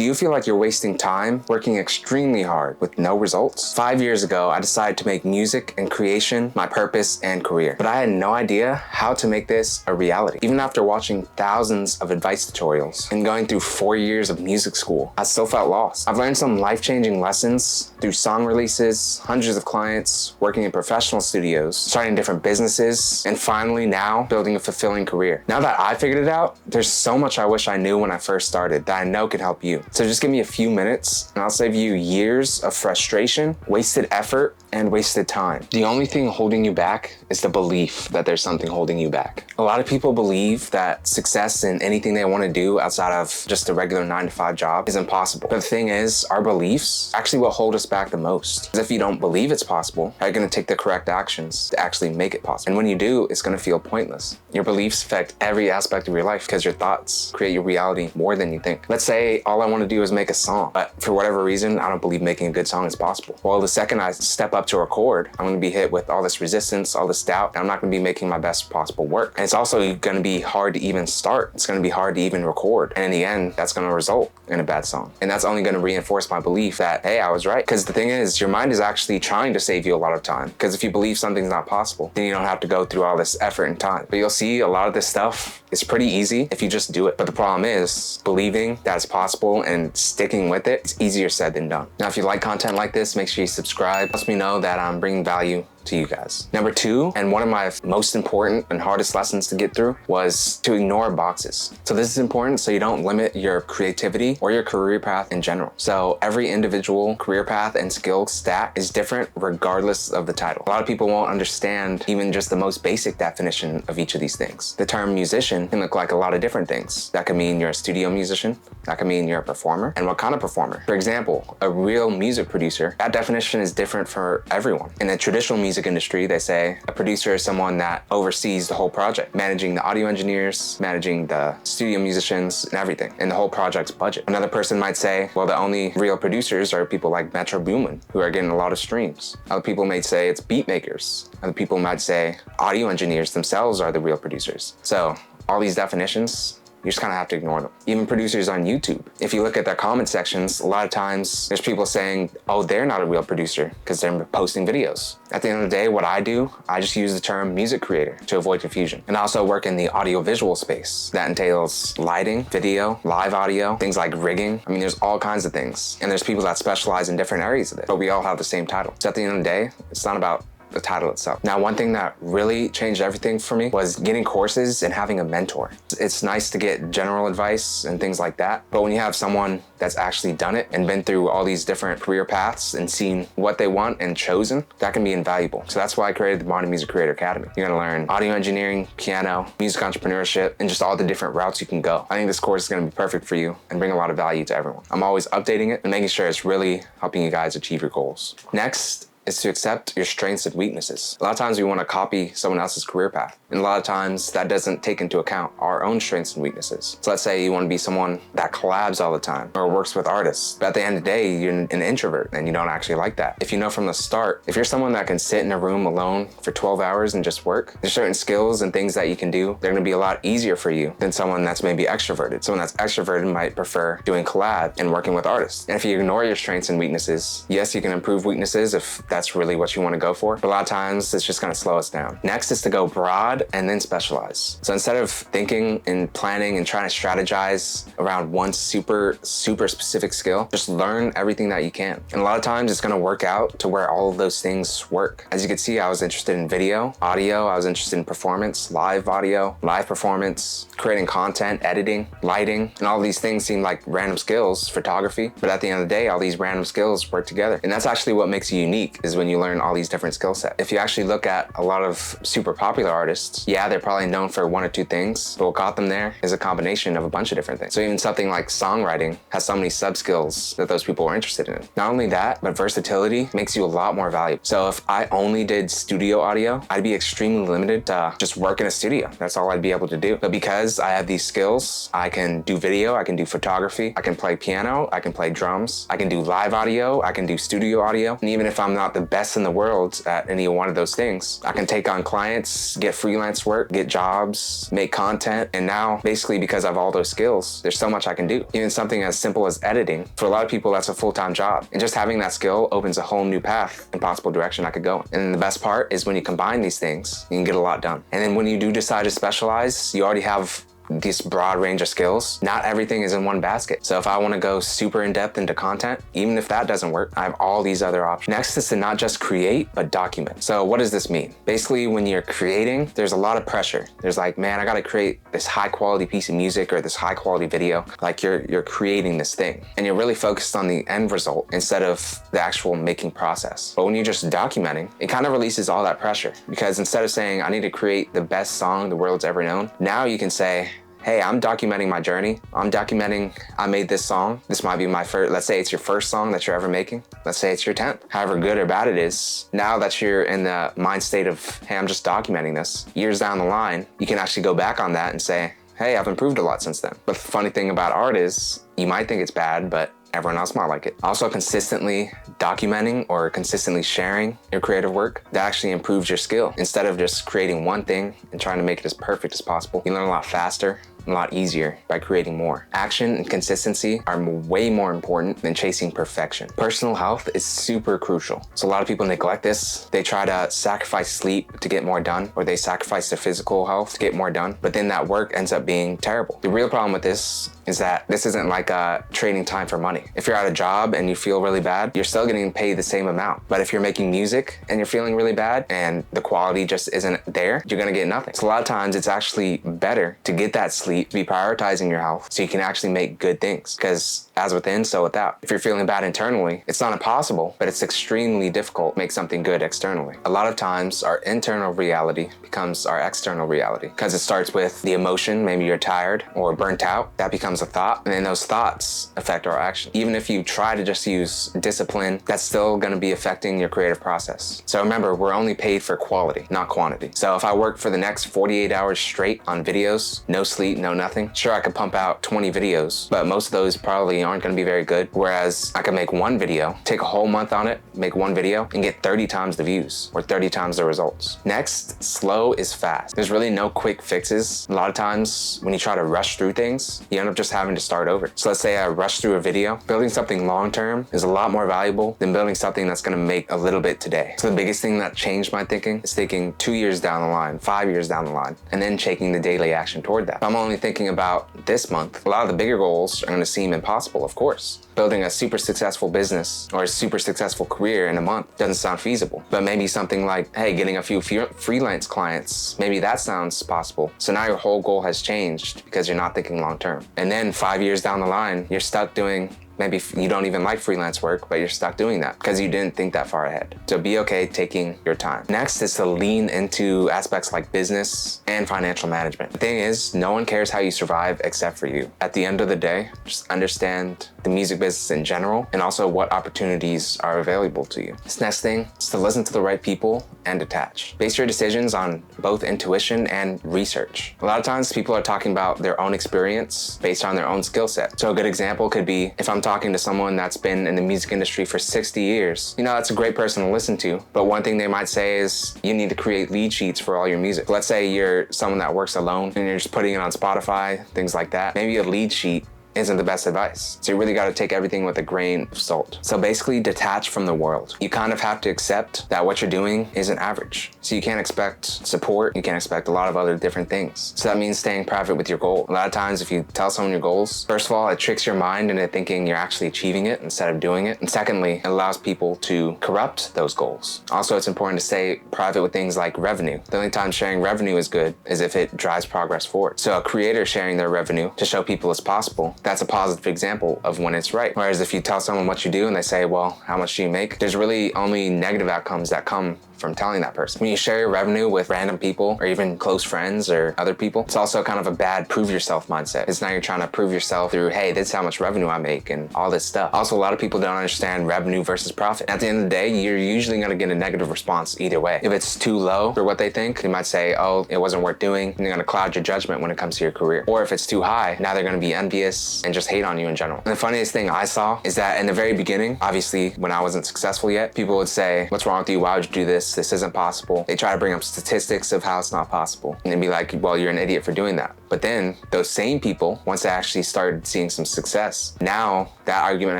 Do you feel like you're wasting time working extremely hard with no results? 5 years ago, I decided to make music and creation my purpose and career, but I had no idea how to make this a reality. Even after watching thousands of advice tutorials and going through 4 years of music school, I still felt lost. I've learned some life-changing lessons through song releases, hundreds of clients, working in professional studios, starting different businesses, and finally now building a fulfilling career. Now that I figured it out, there's so much I wish I knew when I first started that I know can help you. So just give me a few minutes and I'll save you years of frustration, wasted effort, and wasted time. The only thing holding you back is the belief that there's something holding you back. A lot of people believe that success in anything they want to do outside of just a regular 9-to-5 job is impossible. But the thing is, our beliefs actually will hold us back the most. Because if you don't believe it's possible, how are you going to take the correct actions to actually make it possible? And when you do, it's going to feel pointless. Your beliefs affect every aspect of your life because your thoughts create your reality more than you think. Let's say all I want to do is make a song, but for whatever reason, I don't believe making a good song is possible. Well, the second I step up to record, I'm going to be hit with all this resistance, all this doubt, and I'm not going to be making my best possible work. And it's also going to be hard to even start. It's going to be hard to even record. And in the end, that's going to result in a bad song. And that's only going to reinforce my belief that, hey, I was right. Because the thing is, your mind is actually trying to save you a lot of time. Because if you believe something's not possible, then you don't have to go through all this effort and time. But you'll see a lot of this stuff is pretty easy if you just do it. But the problem is, believing that it's possible and sticking with it, it's easier said than done. Now, if you like content like this, make sure you subscribe. It lets me know that I'm bringing value to you guys. Number 2, and one of my most important and hardest lessons to get through, was to ignore boxes. So this is important so you don't limit your creativity or your career path in general. So every individual career path and skill stack is different regardless of the title. A lot of people won't understand even just the most basic definition of each of these things. The term musician can look like a lot of different things. That could mean you're a studio musician. That could mean you're a performer. And what kind of performer? For example, a real music producer, that definition is different for everyone. In a traditional music industry, they say a producer is someone that oversees the whole project, managing the audio engineers, managing the studio musicians and everything, and the whole project's budget. Another person might say, well, the only real producers are people like Metro Boomin, who are getting a lot of streams. Other people might say it's beat makers. Other people might say audio engineers themselves are the real producers. So all these definitions, you just kind of have to ignore them. Even producers on YouTube. If you look at their comment sections, a lot of times there's people saying, oh, they're not a real producer because they're posting videos. At the end of the day, what I do, I just use the term music creator to avoid confusion. And I also work in the audio-visual space. That entails lighting, video, live audio, things like rigging. I mean, there's all kinds of things. And there's people that specialize in different areas of it, but we all have the same title. So at the end of the day, it's not about the title itself. Now, one thing that really changed everything for me was getting courses and having a mentor. It's nice to get general advice and things like that, but when you have someone that's actually done it and been through all these different career paths and seen what they want and chosen, that can be invaluable. So that's why I created the Modern Music Creator Academy. You're gonna learn audio engineering, piano, music entrepreneurship, and just all the different routes you can go. I think this course is gonna be perfect for you and bring a lot of value to everyone. I'm always updating it and making sure it's really helping you guys achieve your goals. Next is to accept your strengths and weaknesses. A lot of times we want to copy someone else's career path. And a lot of times that doesn't take into account our own strengths and weaknesses. So let's say you want to be someone that collabs all the time or works with artists. But at the end of the day, you're an introvert and you don't actually like that. If you know from the start, if you're someone that can sit in a room alone for 12 hours and just work, there's certain skills and things that you can do. They're going to be a lot easier for you than someone that's maybe extroverted. Someone that's extroverted might prefer doing collab and working with artists. And if you ignore your strengths and weaknesses, yes, you can improve weaknesses if that's really what you want to go for. But a lot of times it's just going to slow us down. Next is to go broad and then specialize. So instead of thinking and planning and trying to strategize around one super specific skill, just learn everything that you can. And a lot of times it's going to work out to where all of those things work. As you can see, I was interested in video, audio, I was interested in performance, live audio, live performance, creating content, editing, lighting, and all these things seem like random skills, photography. But at the end of the day, all these random skills work together. And that's actually what makes you unique, is when you learn all these different skill sets. If you actually look at a lot of super popular artists, yeah, they're probably known for one or two things, but what got them there is a combination of a bunch of different things. So even something like songwriting has so many sub-skills that those people are interested in. Not only that, but versatility makes you a lot more valuable. So if I only did studio audio, I'd be extremely limited to just work in a studio. That's all I'd be able to do. But because I have these skills, I can do video, I can do photography, I can play piano, I can play drums, I can do live audio, I can do studio audio. And even if I'm not not the best in the world at any one of those things, I can take on clients, get freelance work, get jobs, make content. And now basically because I have all those skills, there's so much I can do. Even something as simple as editing. For a lot of people, that's a full-time job. And just having that skill opens a whole new path and possible direction I could go in. And the best part is when you combine these things, you can get a lot done. And then when you do decide to specialize, you already have this broad range of skills. Not everything is in one basket. So if I want to go super in depth into content, even if that doesn't work, I have all these other options. Next is to not just create, but document. So what does this mean? Basically, when you're creating, there's a lot of pressure. There's like, man, I got to create this high quality piece of music or this high quality video. Like you're creating this thing and you're really focused on the end result instead of the actual making process. But when you're just documenting, it kind of releases all that pressure, because instead of saying, I need to create the best song the world's ever known, now you can say, hey, I'm documenting my journey. I'm documenting, I made this song. This might be my first, let's say it's your first song that you're ever making. Let's say it's your 10th. However good or bad it is, now that you're in the mind state of, hey, I'm just documenting this, years down the line, you can actually go back on that and say, hey, I've improved a lot since then. But the funny thing about art is, you might think it's bad, but everyone else might like it. Also, consistently documenting or consistently sharing your creative work, that actually improves your skill. Instead of just creating one thing and trying to make it as perfect as possible, you learn a lot faster, a lot easier by creating more. Action and consistency are way more important than chasing perfection. Personal health is super crucial. So a lot of people neglect this. They try to sacrifice sleep to get more done, or they sacrifice their physical health to get more done, but then that work ends up being terrible. The real problem with this is that this isn't like trading time for money. If you're at a job and you feel really bad, you're still getting paid the same amount. But if you're making music and you're feeling really bad and the quality just isn't there, you're gonna get nothing. So a lot of times it's actually better to get that sleep, to be prioritizing your health so you can actually make good things. Because as within, so without. If you're feeling bad internally, it's not impossible, but it's extremely difficult to make something good externally. A lot of times our internal reality becomes our external reality, because it starts with the emotion. Maybe you're tired or burnt out. That becomes a thought, and then those thoughts affect our action. Even if you try to just use discipline, that's still going to be affecting your creative process. So remember, we're only paid for quality, not quantity. So if I work for the next 48 hours straight on videos, no sleep, no nothing, sure, I could pump out 20 videos, but most of those probably aren't going to be very good. Whereas I could make one video, take a whole month on it, make one video, and get 30 times the views or 30 times the results. Next, slow is fast. There's really no quick fixes. A lot of times when you try to rush through things, you end up just having to start over. So let's say I rush through a video. Building something long-term is a lot more valuable than building something that's going to make a little bit today. So the biggest thing that changed my thinking is thinking 2 years down the line, 5 years down the line, and then taking the daily action toward that. If I'm only thinking about this month, a lot of the bigger goals are going to seem impossible, of course. Building a super successful business or a super successful career in a month doesn't sound feasible. But maybe something like, hey, getting a few freelance clients, maybe that sounds possible. So now your whole goal has changed because you're not thinking long term. And then 5 years down the line, you're stuck doing, maybe you don't even like freelance work, but you're stuck doing that because you didn't think that far ahead. So be okay taking your time. Next is to lean into aspects like business and financial management. The thing is, no one cares how you survive except for you. At the end of the day, just understand the music business in general and also what opportunities are available to you. This next thing is to listen to the right people and detach. Base your decisions on both intuition and research. A lot of times people are talking about their own experience based on their own skill set. So a good example could be if I'm talking to someone that's been in the music industry for 60 years, that's a great person to listen to. But one thing they might say is you need to create lead sheets for all your music. Let's say you're someone that works alone and you're just putting it on Spotify, things like that. Maybe a lead sheet isn't the best advice. So you really got to take everything with a grain of salt. So basically detach from the world. You kind of have to accept that what you're doing isn't average. So you can't expect support. You can't expect a lot of other different things. So that means staying private with your goal. A lot of times if you tell someone your goals, first of all, it tricks your mind into thinking you're actually achieving it instead of doing it. And secondly, it allows people to corrupt those goals. Also, it's important to stay private with things like revenue. The only time sharing revenue is good is if it drives progress forward. So a creator sharing their revenue to show people it's possible, that's a positive example of when it's right. Whereas if you tell someone what you do and they say, well, how much do you make? There's really only negative outcomes that come from telling that person. When you share your revenue with random people or even close friends or other people, it's also kind of a bad prove yourself mindset. It's now you're trying to prove yourself through, hey, this is how much revenue I make and all this stuff. Also, a lot of people don't understand revenue versus profit. At the end of the day, you're usually going to get a negative response either way. If it's too low for what they think, they might say, oh, it wasn't worth doing, and you're going to cloud your judgment when it comes to your career. Or if it's too high, now they're going to be envious success and just hate on you in general. And the funniest thing I saw is that in the very beginning, obviously when I wasn't successful yet, people would say, what's wrong with you? Why would you do this? This isn't possible. They try to bring up statistics of how it's not possible. And they'd be like, well, you're an idiot for doing that. But then those same people, once they actually started seeing some success, now that argument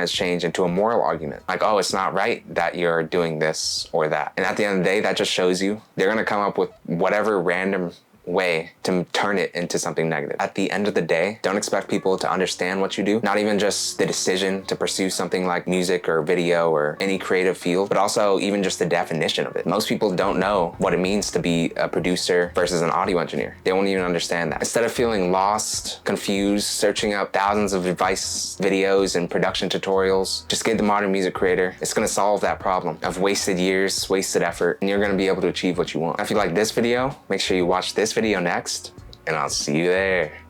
has changed into a moral argument. Like, oh, it's not right that you're doing this or that. And at the end of the day, that just shows you they're gonna come up with whatever random way to turn it into something negative. At the end of the day, don't expect people to understand what you do, not even just the decision to pursue something like music or video or any creative field, but also even just the definition of it. Most people don't know what it means to be a producer versus an audio engineer. They won't even understand that. Instead of feeling lost, confused, searching up thousands of advice videos and production tutorials, just get the Modern Music Creator. It's gonna solve that problem of wasted years, wasted effort, and you're gonna be able to achieve what you want. If you like this video, make sure you watch this video next, and I'll see you there.